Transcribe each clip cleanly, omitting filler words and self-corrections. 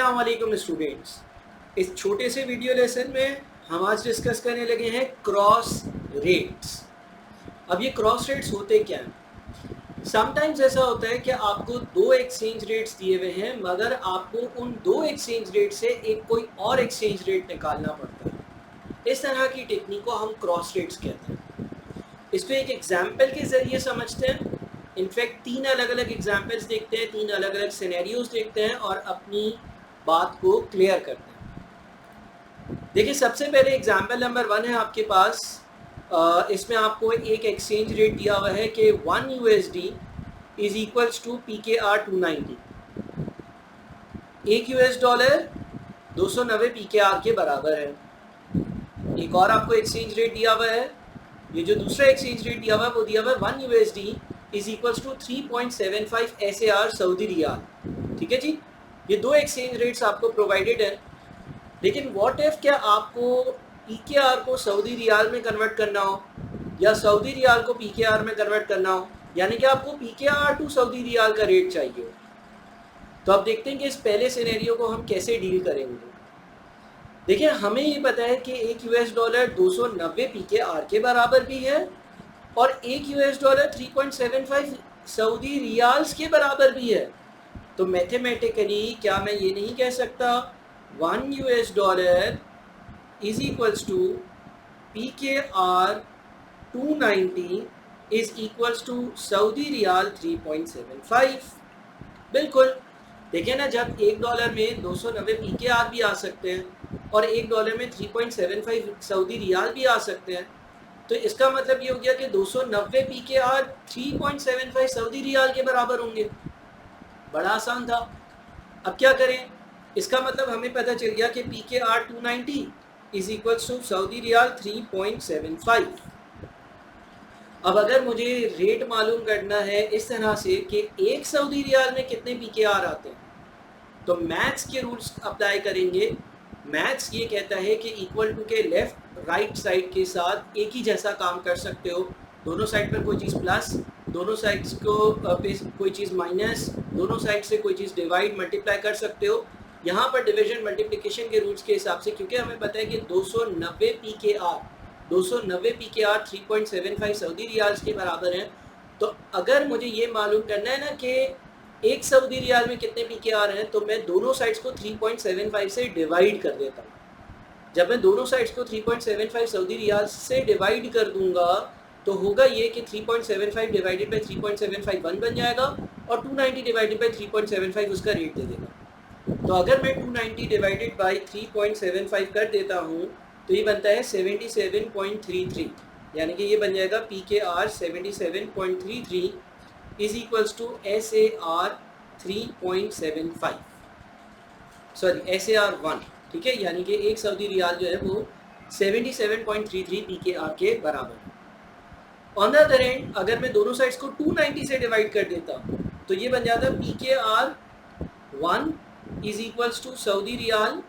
अस्सलाम वालेकुम स्टूडेंट्स। इस छोटे से वीडियो लेसन में हम आज डिस्कस करने लगे हैं क्रॉस रेट्स। अब ये क्रॉस रेट्स होते क्या हैं? समटाइम्स ऐसा होता है कि आपको दो एक्सचेंज रेट्स दिए हुए हैं, मगर आपको उन दो एक्सचेंज रेट से एक कोई और एक्सचेंज रेट निकालना पड़ता है। इस तरह की टेक्निक को हम क्रॉस रेट्स कहते हैं। इसको एक एग्जाम्पल के ज़रिए समझते हैं। इनफैक्ट तीन अलग अलग एग्जाम्पल्स देखते हैं, तीन अलग अलग सिनेरियोज देखते हैं और अपनी बात को क्लियर करते हैं। देखिए, सबसे पहले एग्जाम्पल नंबर 1 है आपके पास। इसमें आपको एक एक्सचेंज रेट दिया हुआ है कि 1 USD is equals to PKR 290। एक $1 290 PKR के बराबर है। एक और आपको एक्सचेंज रेट दिया हुआ है। ये जो दूसरा एक्सचेंज रेट दिया हुआ है वो दिया हुआ है 1 USD is equals to 3.75 SAR Saudi riyal. ठीक है जी, ये दो एक्सचेंज रेट्स आपको प्रोवाइडेड है। लेकिन व्हाट इफ क्या आपको PKR को सऊदी रियाल में कन्वर्ट करना हो या सऊदी रियाल को PKR में कन्वर्ट करना हो, यानी कि आपको PKR टू सऊदी रियाल का रेट चाहिए हो। तो अब देखते हैं कि इस पहले सिनेरियो को हम कैसे डील करेंगे। देखिए, हमें ये पता है कि एक $290 PKR के बराबर भी है और एक $3.75 सऊदी रियाल्स के बराबर भी है। तो मैथमेटिकली क्या मैं ये नहीं कह सकता 1 $1 is equals to PKR 290 is equals to Saudi riyal 3.75। बिल्कुल, देखिए ना, जब $1 में 290 PKR भी आ सकते हैं और $1 में 3.75 सऊदी रियाल भी आ सकते हैं, तो इसका मतलब ये हो गया कि 290 PKR 3.75 सऊदी रियाल के बराबर होंगे। बड़ा आसान था। अब क्या करें? इसका मतलब हमें पता चल गया कि PKR 290 is equals to Saudi riyal 3.75। अब अगर मुझे रेट मालूम करना है इस तरह से कि एक सऊदी रियाल में कितने PKR आते हैं, तो मैथ्स के रूल्स अप्लाई करेंगे। मैथ्स ये कहता है कि इक्वल टू के लेफ्ट राइट साइड के साथ एक ही जैसा काम कर सकते हो। दोनों साइड पर कोई चीज़ प्लस, दोनों साइड्स को पे कोई चीज़ माइनस, दोनों साइड से कोई चीज़ डिवाइड मल्टीप्लाई कर सकते हो। यहाँ पर डिवीजन मल्टीप्लिकेशन के रूल्स के हिसाब से, क्योंकि हमें पता है कि 290 PKR 3.75 सऊदी रियाल्स के बराबर हैं। तो अगर मुझे ये मालूम करना है ना कि एक सऊदी रियाल में कितने PKR हैं, तो मैं दोनों साइड्स को 3.75 से डिवाइड कर देता हूँ। जब मैं दोनों साइड्स को 3.75 सऊदी रियाल से डिवाइड कर दूंगा तो होगा ये कि 3.75 डिवाइडेड बाई 3.75 1 बन जाएगा और 290 डिवाइडेड बाई 3.75 उसका रेट दे देगा। तो अगर मैं 290 डिवाइडेड बाई 3.75 कर देता हूँ तो ये बनता है 77.33, यानी कि ये बन जाएगा PKR 77.33 is equals to SAR 3.75, sorry SAR 1। ठीक है, यानी कि एक सऊदी रियाल जो है वो 77.33 PKR के बराबर है। ऑन द अदर एंड, अगर मैं दोनों साइड्स को 290 से डिवाइड कर देता हूँ तो ये बन जाता है PKR 1 is equals to Saudi riyal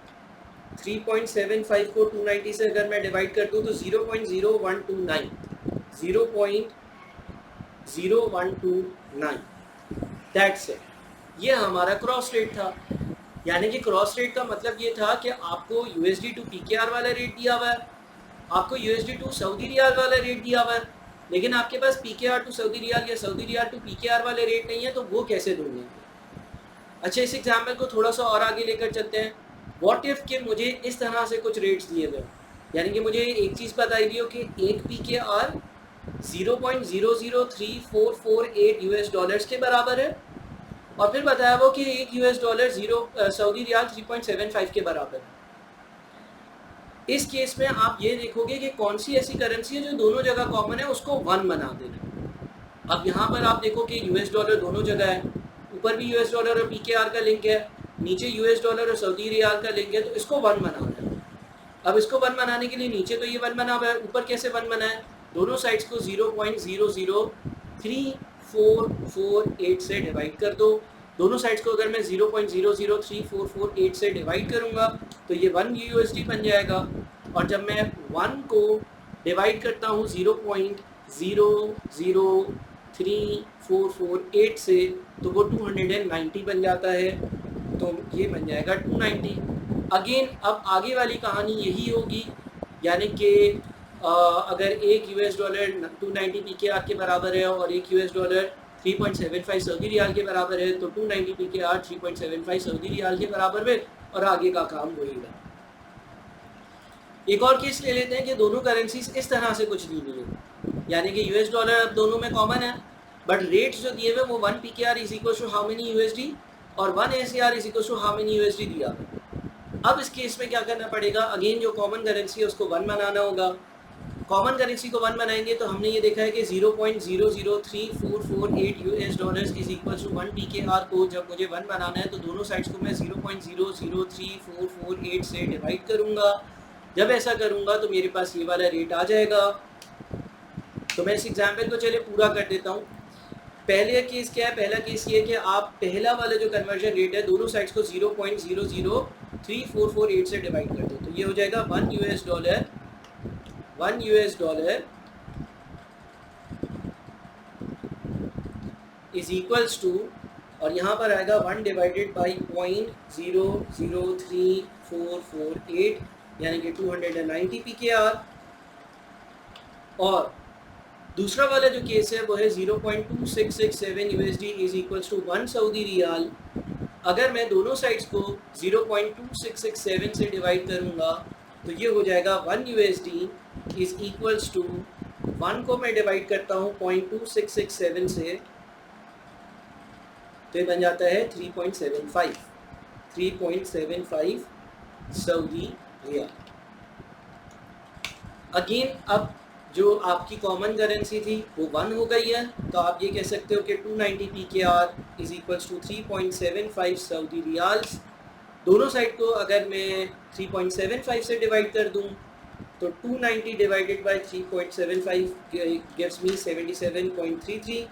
3.75 को 290 से अगर मैं डिवाइड कर दूँ तो 0.0129 दैट्स इट। ये हमारा क्रॉस रेट था। यानी कि क्रॉस रेट का मतलब ये था कि आपको USD टू PKR वाला रेट दिया हुआ है, आपको USD टू सऊदी रियाल वाला रेट दिया हुआ है, लेकिन आपके पास PKR टू सऊदी रियाल या सऊदी रियाल टू PKR वाले रेट नहीं है, तो वो कैसे ढूंढेंगे? अच्छा, इस एग्जाम्पल को थोड़ा सा और आगे लेकर चलते हैं। व्हाट इफ के मुझे इस तरह से कुछ रेट्स दिए गए, यानी कि मुझे एक चीज़ बताई दी हो कि एक PKR 0.003448 $US के बराबर है और फिर बताया वो कि एक $0 सऊदी रियाल 3.75 के बराबर है। इस केस में आप ये देखोगे कि कौन सी ऐसी करेंसी है जो दोनों जगह कॉमन है, उसको 1 बना देना। अब यहाँ पर आप देखो कि $, दोनों जगह है, ऊपर भी $, और PKR का लिंक है, नीचे $, और सऊदी रियाल का लिंक है, तो इसको 1 बनाना है। अब इसको 1 बनाने के लिए नीचे तो ये 1 बना हुआ है, ऊपर कैसे 1 बना है? दोनों साइड्स को 0.00348 से डिवाइड कर दो। दोनों साइड्स को अगर मैं 0.00348 से डिवाइड करूंगा तो ये 1 USD बन जाएगा, और जब मैं 1 को डिवाइड करता हूँ 0.00348 से तो वो 290 बन जाता है। तो ये बन जाएगा 290। अगेन अब आगे वाली कहानी यही होगी, यानी कि अगर एक यूएस डॉलर 290 पीकेआर के बराबर है और एक यूएस डॉलर 3.75 सऊदी रियाल के बराबर है, तो 290 पीकेआर 3.75 सऊदी रियाल के बराबर है और आगे का काम होएगा। एक और केस ले लेते हैं कि दोनों करेंसीज इस तरह से कुछ दी हुई है, यानी कि यूएस डॉलर अब दोनों में कॉमन है, बट रेट्स जो दिए हुए वो 1 PKR is equal to how many USD और 1 SAR is equal to how many USD दिया है। अब इस केस में क्या करना पड़ेगा, अगेन जो कॉमन करेंसी है उसको 1 बनाना होगा। कॉमन करेंसी को 1 बनाएंगे तो हमने ये देखा है कि 0.003448 US dollars is equal to 1 PKR को जब मुझे 1 बनाना है तो दोनों साइड्स को मैं 0.003448 से डिवाइड करूँगा। जब ऐसा करूँगा तो मेरे पास ये वाला रेट आ जाएगा। तो मैं इस एग्जाम्पल को चलिए पूरा कर देता हूँ। पहले केस क्या है, पहला केस ये है कि आप पहला वाला जो कन्वर्जन रेट है दोनों साइड्स को 0.00348 से डिवाइड कर दो, तो ये हो जाएगा 1 US dollar is equals to, और यहाँ पर आएगा 1 डिवाइडेड बाई 0.003448 यानी कि 290 पीकेआर। और दूसरा वाला जो केस है वो है 0.2667 USD is equals to 1 Saudi riyal. अगर मैं दोनों साइड्स को 0.2667 से डिवाइड करूँगा तो ये हो जाएगा 1 यूएसडी इज इक्वल्स टू 1 को मैं डिवाइड करता हूँ 0.2667 से, तो ये बन जाता है 3.75 सऊदी रियाल। अगेन अब जो आपकी कॉमन करेंसी थी वो 1 हो गई है, तो आप ये कह सकते हो कि 290 PKR is equals to 3.75 Saudi riyals. दोनों साइड को अगर मैं 3.75 से डिवाइड कर दूं तो 290 divided by 3.75 gives me 77.33,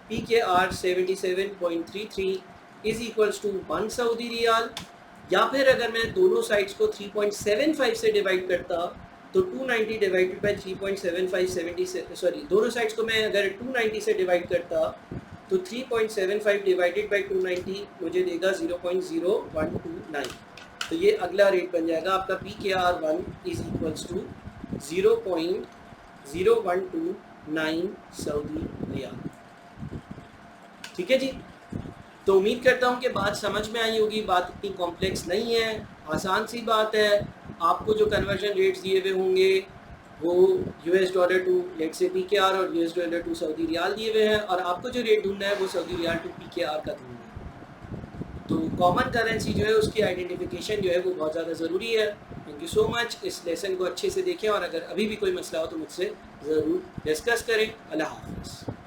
PKR 77.33 is equals to 1 Saudi riyal. या फिर अगर मैं दोनों साइड्स को 3.75 से डिवाइड करता तो 290 डिवाइडेड बाई 3.75 दोनों साइड्स को मैं अगर 290 से डिवाइड करता तो 3.75 डिवाइडेड बाई 290 मुझे देगा 0.0129। तो ये अगला रेट बन जाएगा आपका PKR1 is equals to 0.0129 Saudi riyal. ठीक है जी, तो उम्मीद करता हूँ कि बात समझ में आई होगी। बात इतनी कॉम्प्लेक्स नहीं है, आसान सी बात है। आपको जो कन्वर्जन रेट्स दिए हुए होंगे वो US dollar to let's say PKR और US dollar to Saudi riyal दिए हुए हैं, और आपको जो रेट ढूंढना है वो सऊदी रियाल टू PKR का ढूंढना है। तो कॉमन करेंसी जो है उसकी आइडेंटिफिकेशन जो है वो बहुत ज़्यादा ज़रूरी है। Thank you so much. इस लेसन को अच्छे से देखें और अगर अभी भी कोई मसला हो तो मुझसे ज़रूर डिस्कस करें। अल्लाह हाफ़िज़।